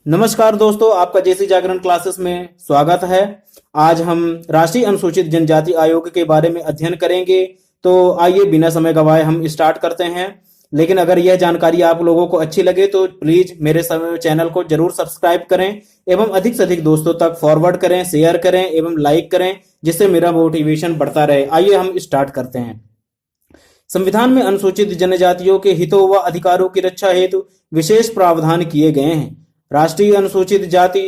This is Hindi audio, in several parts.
नमस्कार दोस्तों, आपका जेसी जागरण क्लासेस में स्वागत है। आज हम राष्ट्रीय अनुसूचित जनजाति आयोग के बारे में अध्ययन करेंगे। तो आइए बिना समय गवाए हम स्टार्ट करते हैं। लेकिन अगर यह जानकारी आप लोगों को अच्छी लगे तो प्लीज मेरे चैनल को जरूर सब्सक्राइब करें एवं अधिक से अधिक दोस्तों तक फॉरवर्ड करें, शेयर करें एवं लाइक करें, जिससे मेरा मोटिवेशन बढ़ता रहे। आइए हम स्टार्ट करते हैं। संविधान में अनुसूचित जनजातियों के हितों व अधिकारों की रक्षा हेतु विशेष प्रावधान किए गए हैं। राष्ट्रीय अनुसूचित जाति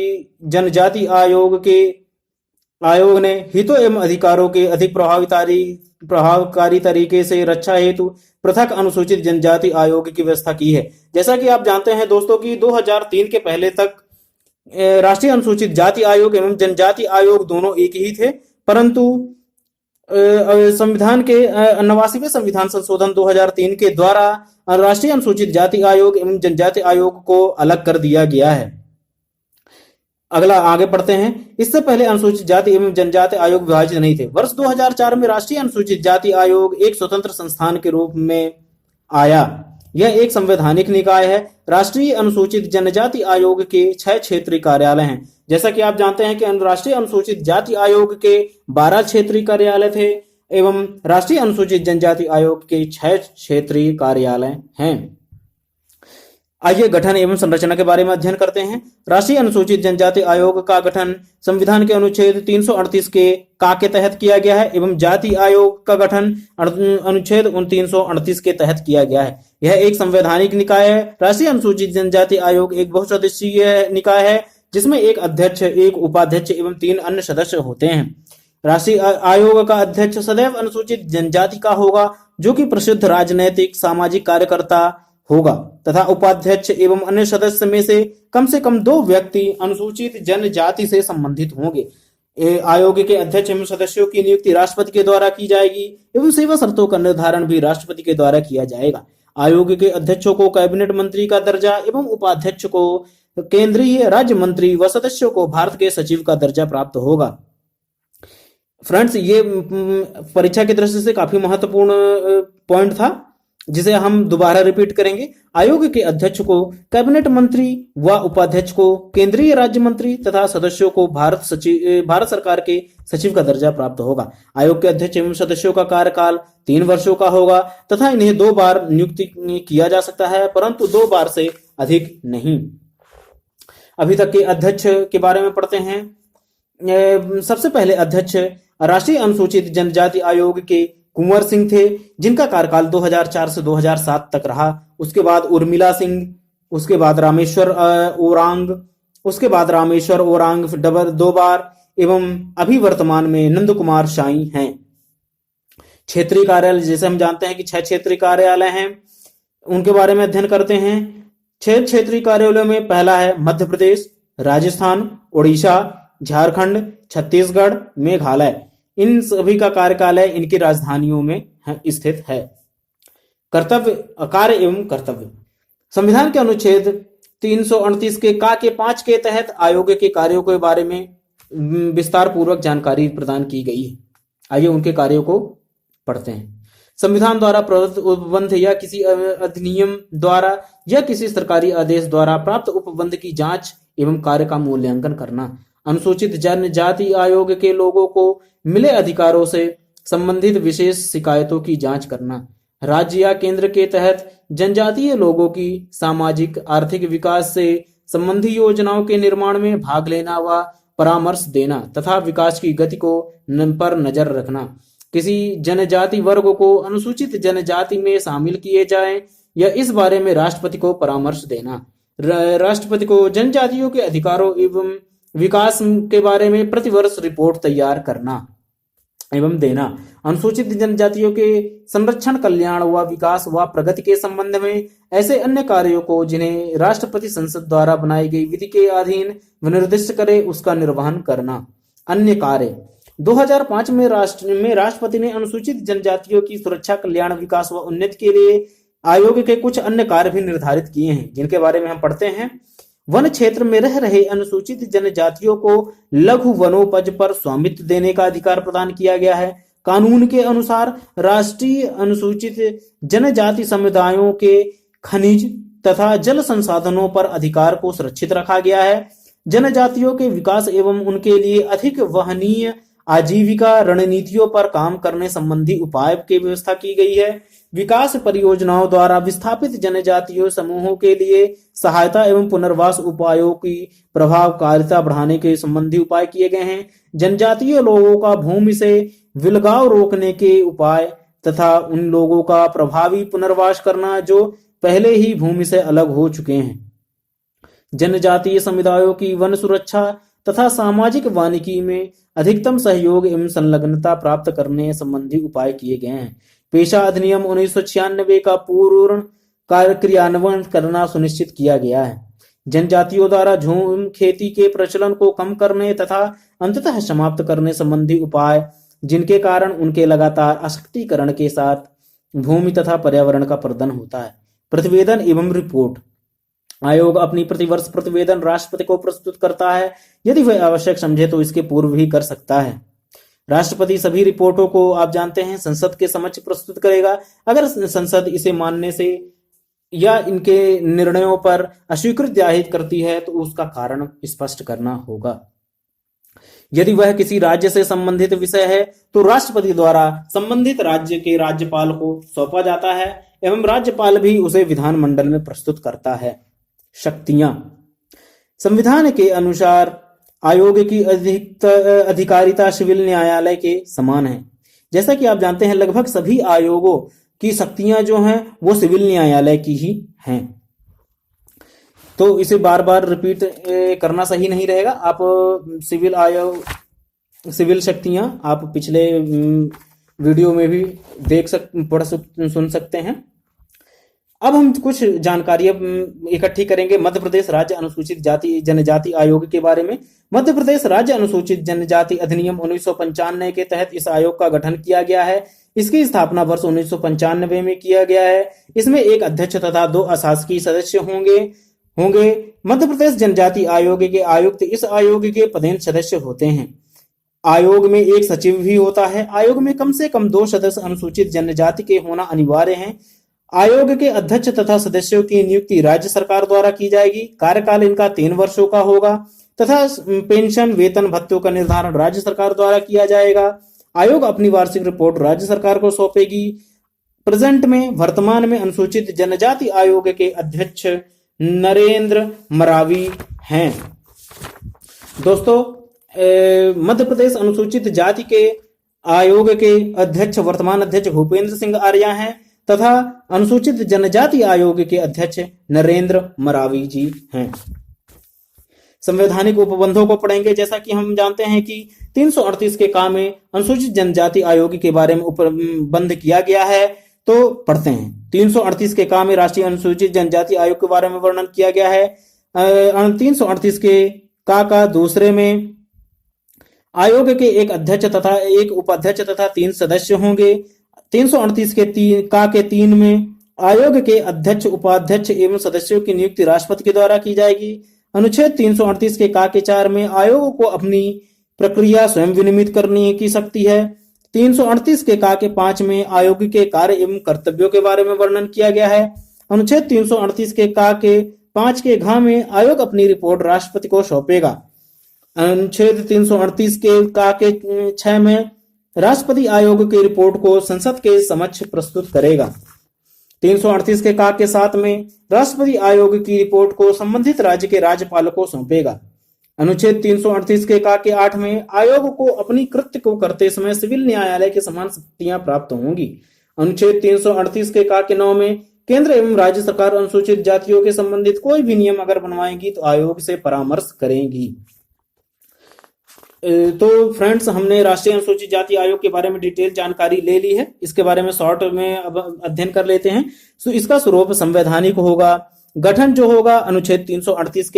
जनजाति आयोग ने हितों एवं अधिकारों के अधिक प्रभावकारी तरीके से रक्षा हेतु पृथक अनुसूचित जनजाति आयोग की व्यवस्था की है। जैसा कि आप जानते हैं दोस्तों कि 2003 के पहले तक राष्ट्रीय अनुसूचित जाति आयोग एवं जनजाति आयोग दोनों एक ही थे, परंतु संविधान के 89वें संविधान संशोधन 2003 के द्वारा राष्ट्रीय अनुसूचित जाति आयोग एवं जनजाति आयोग को अलग कर दिया गया है। अगला आगे पढ़ते हैं। इससे पहले अनुसूचित जाति एवं जनजाति आयोग विभाजित नहीं थे। वर्ष 2004 में राष्ट्रीय अनुसूचित जाति आयोग एक स्वतंत्र संस्थान के रूप में आया। यह एक संवैधानिक निकाय है। राष्ट्रीय अनुसूचित जनजाति आयोग के 6 क्षेत्रीय कार्यालय हैं। जैसा कि आप जानते हैं कि राष्ट्रीय अनुसूचित जाति आयोग के 12 क्षेत्रीय कार्यालय थे एवं राष्ट्रीय अनुसूचित जनजाति आयोग के 6 क्षेत्रीय कार्यालय हैं। आइए गठन एवं संरचना के बारे में अध्ययन करते हैं। राष्ट्रीय अनुसूचित जनजाति आयोग का गठन संविधान के अनुच्छेद 338 के के तहत किया गया है एवं जाति आयोग का गठन अनुच्छेद 338 के तहत किया गया है। यह एक संवैधानिक निकाय है। राष्ट्रीय अनुसूचित जनजाति आयोग एक बहुसदस्यीय निकाय है जिसमें एक अध्यक्ष, एक उपाध्यक्ष एवं 3 अन्य सदस्य होते हैं। राष्ट्रीय आयोग का अध्यक्ष सदैव अनुसूचित जनजाति का होगा, जो कि प्रसिद्ध राजनैतिक सामाजिक कार्यकर्ता होगा तथा उपाध्यक्ष एवं अन्य सदस्य में से कम 2 व्यक्ति अनुसूचित जनजाति से संबंधित होंगे। आयोग के अध्यक्ष एवं सदस्यों की नियुक्ति राष्ट्रपति के द्वारा की जाएगी एवं सेवा शर्तों का निर्धारण भी राष्ट्रपति के द्वारा किया जाएगा। आयोग के अध्यक्षों को कैबिनेट मंत्री का दर्जा एवं उपाध्यक्ष को केंद्रीय राज्य मंत्री व सदस्यों को भारत के सचिव का दर्जा प्राप्त होगा। फ्रेंड्स, ये परीक्षा की दृष्टि से काफी महत्वपूर्ण पॉइंट था, जिसे हम दोबारा रिपीट करेंगे। आयोग के अध्यक्ष को कैबिनेट मंत्री व उपाध्यक्ष को केंद्रीय राज्य मंत्री तथा सदस्यों को भारत सरकार के सचिव का दर्जा प्राप्त होगा। आयोग के अध्यक्ष एवं सदस्यों का कार्यकाल 3 वर्षों का होगा तथा इन्हें 2 बार नियुक्ति किया जा सकता है, परंतु 2 बार से अधिक नहीं। अभी तक के अध्यक्ष के बारे में पढ़ते हैं। सबसे पहले अध्यक्ष राष्ट्रीय अनुसूचित जनजाति आयोग के कुंवर सिंह थे, जिनका कार्यकाल 2004 से 2007 तक रहा। उसके बाद उर्मिला सिंह, उसके बाद रामेश्वर ओरांग 2 बार एवं अभी वर्तमान में नंद कुमार शाही हैं। क्षेत्रीय कार्यालय, जैसे हम जानते हैं कि 6 क्षेत्रीय कार्यालय हैं, उनके बारे में अध्ययन करते हैं। 6 क्षेत्रीय कार्यालयों में पहला है मध्य प्रदेश, राजस्थान, उड़ीसा, झारखंड, छत्तीसगढ़, मेघालय। इन सभी का कार्यालय इनकी राजधानियों में स्थित है। कर्तव्य, कार्य एवं कर्तव्य। संविधान के अनुच्छेद 338 के 5 के तहत आयोग के कार्यों के बारे में विस्तार पूर्वक जानकारी प्रदान की गई है। आइए उनके कार्यों को पढ़ते हैं। संविधान द्वारा प्रदत्त उपबंध या किसी अधिनियम द्वारा या किसी सरकारी आदेश द्वारा प्राप्त उपबंध की जांच एवं कार्य का मूल्यांकन करना। अनुसूचित जनजाति आयोग के लोगों को मिले अधिकारों से संबंधित विशेष शिकायतों की जांच करना। राज्य या केंद्र के तहत जनजातीय लोगों की सामाजिक आर्थिक विकास से संबंधी योजनाओं के निर्माण में भाग लेना व परामर्श देना तथा विकास की गति को पर नजर रखना। किसी जनजाति वर्ग को अनुसूचित जनजाति में शामिल किए जाए या इस बारे में राष्ट्रपति को परामर्श देना। राष्ट्रपति को जनजातियों के अधिकारों एवं विकास के बारे में प्रतिवर्ष रिपोर्ट तैयार करना एवं देना। अनुसूचित जनजातियों के संरक्षण, कल्याण व विकास व प्रगति के संबंध में ऐसे अन्य कार्यों को जिन्हें राष्ट्रपति संसद द्वारा बनाई गई विधि के अधीन विनिर्दिष्ट करे, उसका निर्वहन करना। अन्य कार्य 2005 में राष्ट्रपति ने अनुसूचित जनजातियों की सुरक्षा, कल्याण, विकास व उन्नति के लिए आयोग के कुछ अन्य कार्य भी निर्धारित किए हैं, जिनके बारे में हम पढ़ते हैं। वन क्षेत्र में रह रहे अनुसूचित जनजातियों को लघु वनोपज पर स्वामित्व देने का अधिकार प्रदान किया गया है। कानून के अनुसार राष्ट्रीय अनुसूचित जनजाति समुदायों के खनिज, तथा जल संसाधनों पर अधिकार को सुरक्षित रखा गया है। जनजातियों के विकास एवं उनके लिए अधिक वहनीय आजीविका रणनीतियों पर काम करने संबंधी उपाय की व्यवस्था की गई है। विकास परियोजनाओं द्वारा विस्थापित जनजातीय समूहों के लिए सहायता एवं पुनर्वास उपायों की प्रभावकारिता बढ़ाने के संबंधी उपाय किए गए हैं। जनजातीय लोगों का भूमि से विलगाव रोकने के उपाय तथा उन लोगों का प्रभावी पुनर्वास करना जो पहले ही भूमि से अलग हो चुके हैं। जनजातीय समुदायों की वन सुरक्षा तथा सामाजिक वानिकी में अधिकतम सहयोग एवं संलग्नता प्राप्त करने संबंधी उपाय किए गए हैं। पेशा अधिनियम 1996 का पूर्ण क्रियान्वयन करना सुनिश्चित किया गया है। जनजातियों द्वारा झूम खेती के प्रचलन को कम करने तथा अंततः समाप्त करने संबंधी उपाय, जिनके कारण उनके लगातार अशक्तिकरण के साथ भूमि तथा पर्यावरण का प्रदन होता है। प्रतिवेदन एवं रिपोर्ट। आयोग अपनी प्रतिवर्ष प्रतिवेदन राष्ट्रपति को प्रस्तुत करता है। यदि वह आवश्यक समझे तो इसके पूर्व भी कर सकता है। राष्ट्रपति सभी रिपोर्टों को आप जानते हैं संसद के समक्ष प्रस्तुत करेगा। अगर संसद इसे मानने से या इनके निर्णयों पर अस्वीकृति जाहिर करती है तो उसका कारण स्पष्ट करना होगा। यदि वह किसी राज्य से संबंधित विषय है तो राष्ट्रपति द्वारा संबंधित राज्य के राज्यपाल को सौंपा जाता है एवं राज्यपाल भी उसे विधानमंडल में प्रस्तुत करता है। शक्तियां। संविधान के अनुसार आयोग की अधिकारिता सिविल न्यायालय के समान है। जैसा कि आप जानते हैं लगभग सभी आयोगों की शक्तियां जो हैं वो सिविल न्यायालय की ही हैं, तो इसे बार बार रिपीट करना सही नहीं रहेगा। आप सिविल आयोग, सिविल शक्तियां आप पिछले वीडियो में भी सुन सकते हैं। अब हम कुछ जानकारियां इकट्ठी करेंगे मध्य प्रदेश राज्य अनुसूचित जाति जनजाति आयोग के बारे में। मध्य प्रदेश राज्य अनुसूचित जनजाति अधिनियम 1995 के तहत इस आयोग का गठन किया गया है। इसकी स्थापना वर्ष 1995 में किया गया है। इसमें एक अध्यक्ष तथा 2 अशासकीय सदस्य होंगे। मध्य प्रदेश जनजाति आयोग के आयुक्त इस आयोग के पदेन सदस्य होते हैं। आयोग में एक सचिव भी होता है। आयोग में कम से कम 2 सदस्य अनुसूचित जनजाति के होना अनिवार्य है। आयोग के अध्यक्ष तथा सदस्यों की नियुक्ति राज्य सरकार द्वारा की जाएगी। कार्यकाल इनका 3 वर्षों का होगा तथा पेंशन वेतन भत्तों का निर्धारण राज्य सरकार द्वारा किया जाएगा। आयोग अपनी वार्षिक रिपोर्ट राज्य सरकार को सौंपेगी। प्रेजेंट में वर्तमान में अनुसूचित जनजाति आयोग के अध्यक्ष नरेंद्र मरावी हैं। दोस्तों, मध्य प्रदेश अनुसूचित जाति के आयोग के अध्यक्ष वर्तमान अध्यक्ष भूपेंद्र सिंह आर्या हैं तथा अनुसूचित जनजाति आयोग के अध्यक्ष नरेंद्र मरावी जी हैं। संवैधानिक उपबंधों को पढ़ेंगे। जैसा कि हम जानते हैं कि 338 के का में अनुसूचित जनजाति आयोग के बारे में उपबंध किया गया है, तो पढ़ते हैं। 338 के का में राष्ट्रीय अनुसूचित जनजाति आयोग के बारे में वर्णन किया गया है। 338 के का दूसरे में आयोग के एक अध्यक्ष तथा एक उपाध्यक्ष तथा 3 सदस्य होंगे। 338 के 3 में आयोग के अध्यक्ष उपाध्यक्ष एवं सदस्यों की नियुक्ति राष्ट्रपति के द्वारा की जाएगी। अनुच्छेद 338 के 4 में आयोग को अपनी प्रक्रिया स्वयं विनियमित करने की शक्ति है। 338 के 5 में आयोग के कार्य एवं कर्तव्यों के बारे में वर्णन किया गया है। अनुच्छेद 338 के 5 के घ में आयोग अपनी रिपोर्ट राष्ट्रपति को सौंपेगा। अनुच्छेद 338 के 6 में राष्ट्रपति आयोग की रिपोर्ट को संसद के समक्ष प्रस्तुत करेगा। 338 के 7 में राष्ट्रपति आयोग की रिपोर्ट को संबंधित राज्य के राज्यपाल को सौंपेगा। अनुच्छेद 338 के 8 में आयोग को अपनी कृत्य को करते समय सिविल न्यायालय के समान शक्तियां प्राप्त होंगी। अनुच्छेद 338 के 9 में केंद्र एवं राज्य सरकार अनुसूचित जातियों के संबंधित कोई भी नियम अगर बनवाएंगी तो आयोग से परामर्श करेंगी। तो फ्रेंड्स, हमने राष्ट्रीय अनुसूचित जाति आयोग के बारे में डिटेल जानकारी ले ली है। इसके बारे में शॉर्ट में अब अध्ययन कर लेते हैं। तो इसका स्वरूप संवैधानिक होगा। गठन जो होगा अनुच्छेद 338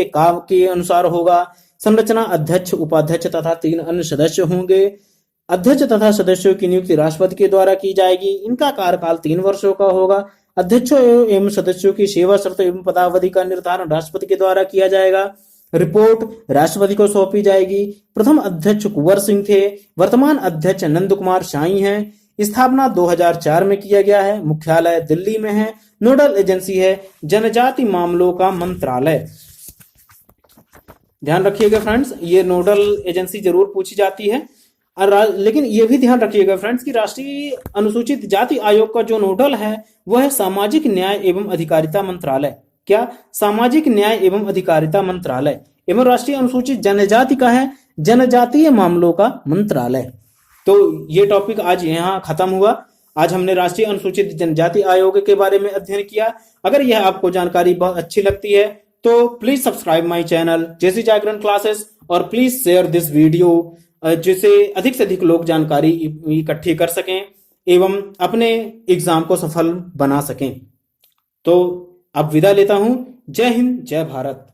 के अनुसार होगा। संरचना अध्यक्ष उपाध्यक्ष तथा 3 अन्य सदस्य होंगे। अध्यक्ष तथा सदस्यों की नियुक्ति राष्ट्रपति के द्वारा की जाएगी। इनका कार्यकाल 3 वर्षों का होगा। अध्यक्षों एवं सदस्यों की सेवा शर्त एवं पदावधि का निर्धारण राष्ट्रपति के द्वारा किया जाएगा। रिपोर्ट राष्ट्रपति को सौंपी जाएगी। प्रथम अध्यक्ष कुंवर सिंह थे। वर्तमान अध्यक्ष नंद कुमार शाही हैं। स्थापना 2004 में किया गया है। मुख्यालय दिल्ली में है। नोडल एजेंसी है जनजाति मामलों का मंत्रालय। ध्यान रखिएगा फ्रेंड्स, ये नोडल एजेंसी जरूर पूछी जाती है। लेकिन ये भी ध्यान रखिएगा फ्रेंड्स कि राष्ट्रीय अनुसूचित जाति आयोग का जो नोडल है वह है सामाजिक न्याय एवं अधिकारिता मंत्रालय। क्या? सामाजिक न्याय एवं अधिकारिता मंत्रालय। एवं राष्ट्रीय अनुसूचित जनजाति का है जनजातीय मामलों का मंत्रालय। तो ये टॉपिक आज यहाँ खत्म हुआ। आज हमने राष्ट्रीय अनुसूचित जनजाति आयोग के बारे में अध्ययन किया। अगर यह आपको जानकारी बहुत अच्छी लगती है तो please subscribe my channel JC Jagran classes और प्लीज शेयर दिस वीडियो, जिससे अधिक से अधिक लोग जानकारी इकट्ठी कर सकें एवं अपने एग्जाम को सफल बना सकें। तो अब विदा लेता हूं। जय हिंद, जय भारत।